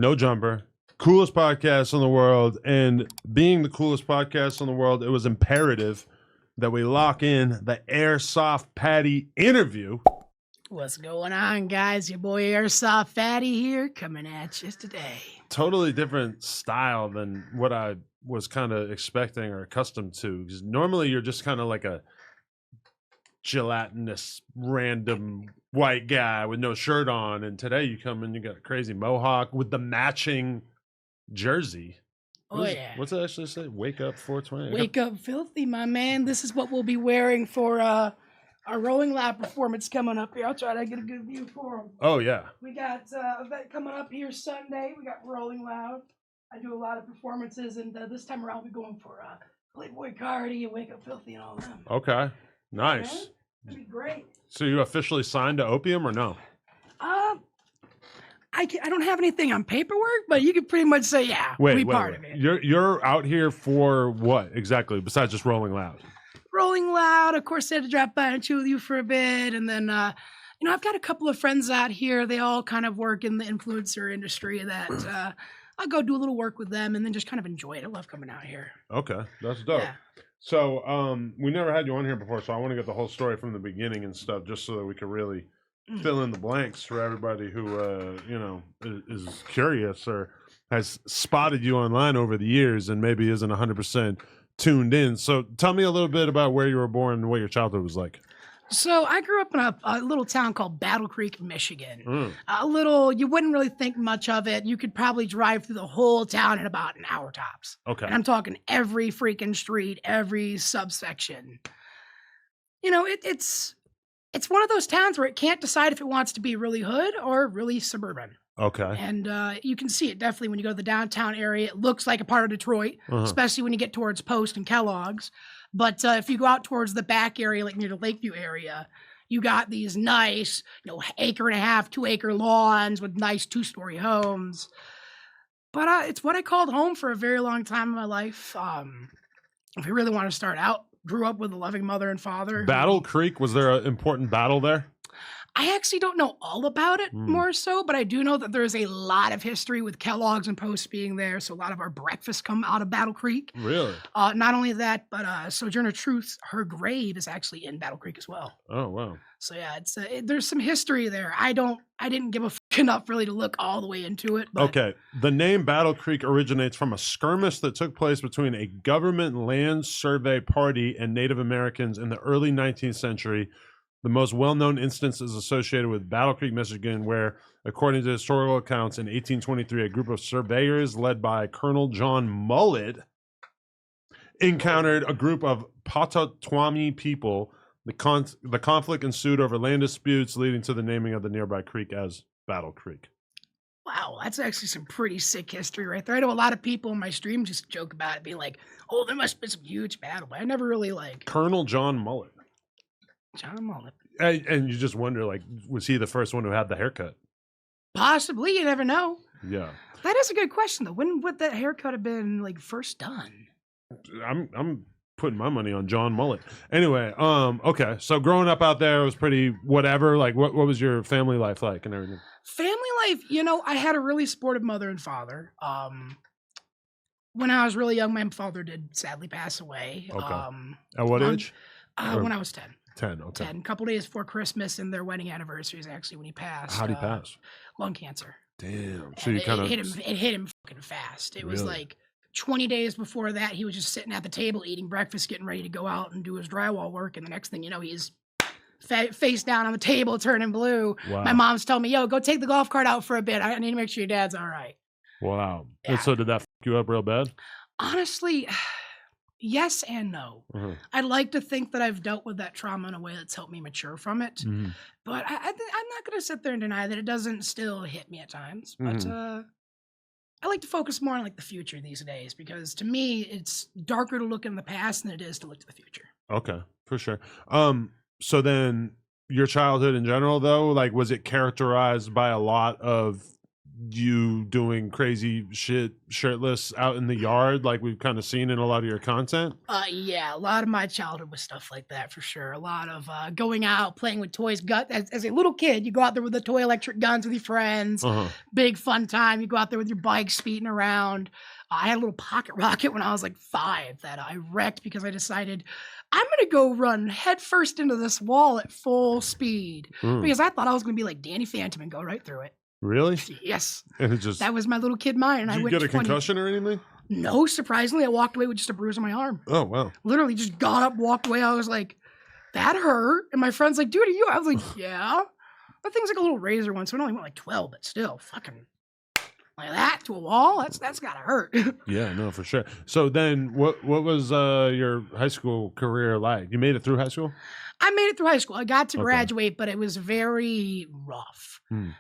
No Jumper, coolest podcast in the world. And being the coolest podcast in the world, it was imperative that we lock in the Airsoft Patty interview. What's going on, guys? Your boy Airsoft Fatty here, coming at you today. Totally different style than what I was kind of expecting or accustomed to. Because normally you're just kind of like a gelatinous, random white guy with no shirt on. And today you come in, you got a crazy mohawk with the matching jersey. What's it actually say? Wake up 420. Wake up filthy, my man. This is what we'll be wearing for our Rolling Loud performance coming up here. I'll try to get a good view for them. Oh, yeah. We got event coming up here Sunday. We got Rolling Loud. I do a lot of performances, and this time around we're going for Playboy Cardi and Wake Up Filthy and all of them. Okay. Nice. Yeah, that'd be great. So you officially signed to Opium or no? I don't have anything on paperwork, but you could pretty much say, yeah, wait, part of it. You're out here for what exactly, besides just Rolling Loud? Rolling Loud, of course, I had to drop by and chill with you for a bit. And then, I've got a couple of friends out here. They all kind of work in the influencer industry that I'll go do a little work with them and then just kind of enjoy it. I love coming out here. Okay, that's dope. Yeah. So we never had you on here before, so I want to get the whole story from the beginning and stuff just so that we can really fill in the blanks for everybody who, is curious or has spotted you online over the years and maybe isn't 100% tuned in. So tell me a little bit about where you were born and what your childhood was like. So I grew up in a little town called Battle Creek, Michigan. You wouldn't really think much of it. You could probably drive through the whole town in about an hour tops. Okay. And I'm talking every freaking street, every subsection. It's one of those towns where it can't decide if it wants to be really hood or really suburban. Okay. And you can see it definitely when you go to the downtown area. It looks like a part of Detroit, especially when you get towards Post and Kellogg's. But if you go out towards the back area, like near the Lakeview area, you got these nice, 1.5-acre, 2-acre lawns with nice 2-story homes. But it's what I called home for a very long time in my life. If you really want to start out, grew up with a loving mother and father. Battle Creek, was there an important battle there? I actually don't know all about it more so, but I do know that there's a lot of history with Kellogg's and Post being there. So a lot of our breakfasts come out of Battle Creek. Really? Not only that, but Sojourner Truth, her grave is actually in Battle Creek as well. Oh, wow. So yeah, it's there's some history there. I didn't give a fuck enough really to look all the way into it. But... Okay. The name Battle Creek originates from a skirmish that took place between a government land survey party and Native Americans in the early 19th century. The most well-known instance is associated with Battle Creek, Michigan, where, according to historical accounts, in 1823, a group of surveyors led by Colonel John Mullet encountered a group of Potawatomi people. The conflict ensued over land disputes, leading to the naming of the nearby creek as Battle Creek. Wow, that's actually some pretty sick history right there. I know a lot of people in my stream just joke about it, being like, oh, there must be some huge battle. But I never really Colonel John Mullet. John Mullet. And you just wonder, was he the first one who had the haircut? Possibly, you never know. Yeah. That is a good question, though. When would that haircut have been, first done? I'm putting my money on John Mullet. Anyway, okay. So growing up out there was pretty whatever. What was your family life like and everything? Family life, I had a really supportive mother and father. When I was really young, my father did sadly pass away. Okay. At what age? When I was 10. 10, okay. 10. A couple days before Christmas, and their wedding anniversary is actually when he passed. How'd he pass? Lung cancer. Damn. So you kind of... It hit him fucking fast. It was 20 days before that, he was just sitting at the table eating breakfast, getting ready to go out and do his drywall work, and the next thing you know, he's face down on the table, turning blue. Wow. My mom's telling me, yo, go take the golf cart out for a bit. I need to make sure your dad's all right. Wow. Yeah. And so did that fuck you up real bad? Honestly... Yes and no. I'd like to think that I've dealt with that trauma in a way that's helped me mature from it. But I'm not going to sit there and deny that it doesn't still hit me at times. But I like to focus more on the future these days, because to me, it's darker to look in the past than it is to look to the future. Okay, for sure. So then your childhood in general, though, was it characterized by a lot of you doing crazy shit shirtless out in the yard like we've kind of seen in a lot of your content? Yeah, a lot of my childhood was stuff like that for sure. A lot of going out, playing with toys. As a little kid, you go out there with the toy electric guns with your friends. Big fun time. You go out there with your bike speeding around. I had a little pocket rocket when I was like 5 that I wrecked because I decided I'm going to go run headfirst into this wall at full speed because I thought I was going to be like Danny Phantom and go right through it. Really? Yes. And it just, that was my little kid mind. And did I you went get a 20 concussion or anything? No, surprisingly, I walked away with just a bruise on my arm. Oh, wow. Literally just got up, walked away. I was like, that hurt. And my friend's like, dude, are you? I was like, yeah. That thing's like a little razor one, so it only went like 12, but still, fucking like that to a wall. That's gotta hurt. Yeah, no, for sure. So then, what was your high school career like? You made it through high school? I made it through high school. I got to graduate, but it was very rough.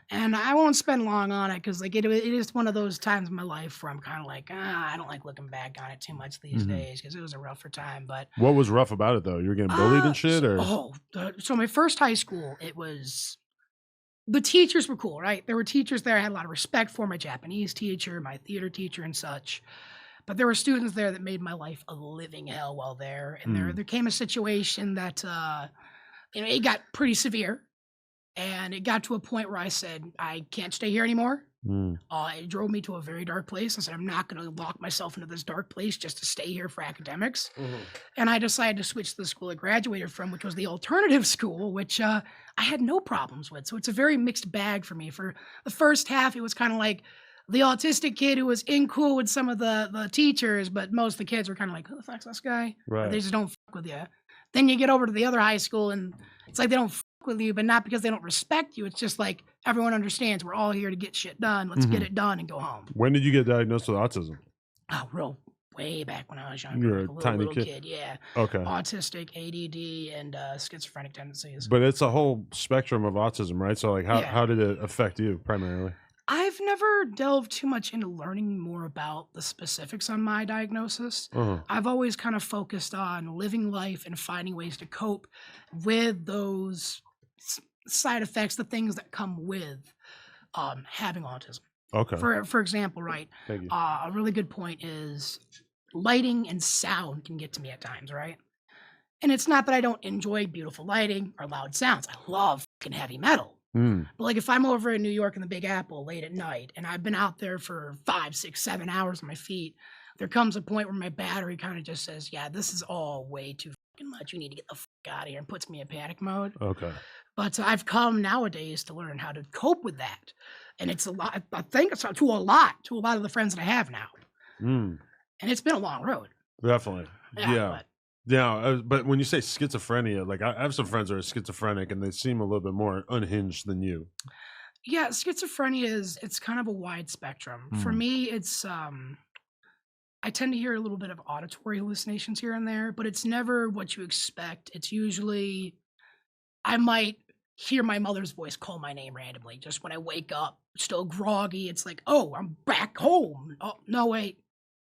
And I won't spend long on it because like it is one of those times in my life where I'm kind of like, I don't like looking back on it too much these days because it was a rougher time. But what was rough about it though? You were getting bullied and shit, or so my first high school, it was. The teachers were cool, right? There were teachers there I had a lot of respect for, my Japanese teacher, my theater teacher and such. But there were students there that made my life a living hell while there. And there came a situation that, it got pretty severe. And it got to a point where I said, I can't stay here anymore. It drove me to a very dark place. I said, I'm not going to lock myself into this dark place just to stay here for academics. And I decided to switch to the school I graduated from, which was the alternative school, which I had no problems with. So it's a very mixed bag for me. For the first half, it was kind of like the autistic kid who was in cool with some of the teachers, but most of the kids were kind of like, who the fuck's this guy? Right. They just don't fuck with you. Then you get over to the other high school, and it's like they don't fuck with you, but not because they don't respect you. It's just like everyone understands we're all here to get shit done. Let's get it done and go home. When did you get diagnosed with autism? Oh, way back when I was younger. You're like a tiny little kid. Yeah. Okay. Autistic, ADD, and schizophrenic tendencies. But it's a whole spectrum of autism, right? So like how did it affect you primarily? I've never delved too much into learning more about the specifics on my diagnosis. I've always kind of focused on living life and finding ways to cope with those side effects, the things that come with having autism. Okay. For example, right? Thank you. A really good point is lighting and sound can get to me at times, right? And it's not that I don't enjoy beautiful lighting or loud sounds. I love fucking heavy metal. But like if I'm over in New York in the Big Apple late at night and I've been out there for 5, 6, 7 hours on my feet, there comes a point where my battery kind of just says, yeah, this is all way too fucking much. You need to get the fuck out of here, and puts me in panic mode. Okay. But I've come nowadays to learn how to cope with that. And it's a lot, I think it's to a lot of the friends that I have now. And it's been a long road. Definitely. Yeah. Yeah, but when you say schizophrenia, like I have some friends that are schizophrenic and they seem a little bit more unhinged than you. Yeah, schizophrenia it's kind of a wide spectrum. For me, it's I tend to hear a little bit of auditory hallucinations here and there, but it's never what you expect. It's usually I might hear my mother's voice call my name randomly just when I wake up, still groggy. It's like, oh, I'm back home. Oh, no, wait.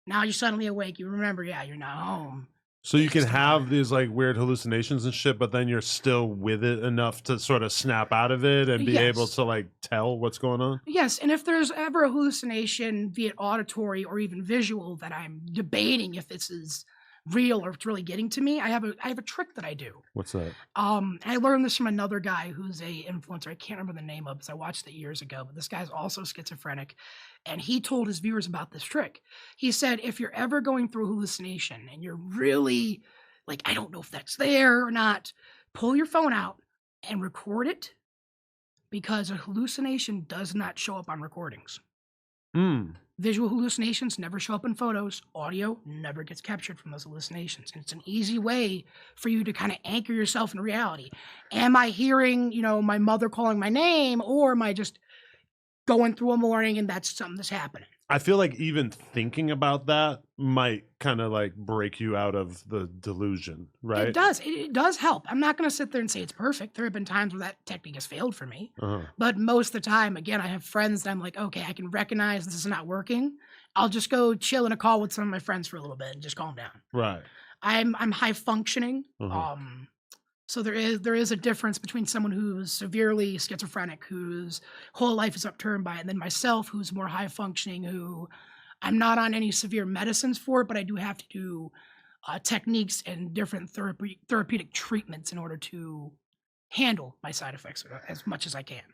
Now you're suddenly awake. You remember, you're not home. So you can have these like weird hallucinations and shit, but then you're still with it enough to sort of snap out of it and be able to like tell what's going on? Yes, and if there's ever a hallucination, be it auditory or even visual, that I'm debating if this is real or if it's really getting to me, I have a trick that I do. What's that? I learned this from another guy who's a influencer. I can't remember the name of it because I watched it years ago, but this guy's also schizophrenic. And he told his viewers about this trick. He said, if you're ever going through a hallucination and you're really like, I don't know if that's there or not, pull your phone out and record it, because a hallucination does not show up on recordings. Visual hallucinations never show up in photos. Audio never gets captured from those hallucinations. And it's an easy way for you to kind of anchor yourself in reality. Am I hearing, my mother calling my name, or am I just going through a morning and that's something that's happening? I feel like even thinking about that might kind of like break you out of the delusion, right? It does. It does help. I'm not going to sit there and say it's perfect. There have been times where that technique has failed for me. But most of the time, again, I have friends that I'm like, okay, I can recognize this is not working. I'll just go chill in a call with some of my friends for a little bit and just calm down. Right. I'm high functioning. So there is a difference between someone who's severely schizophrenic, whose whole life is upturned by it, and then myself, who's more high functioning, who I'm not on any severe medicines for it, but I do have to do techniques and different therapeutic treatments in order to handle my side effects as much as I can.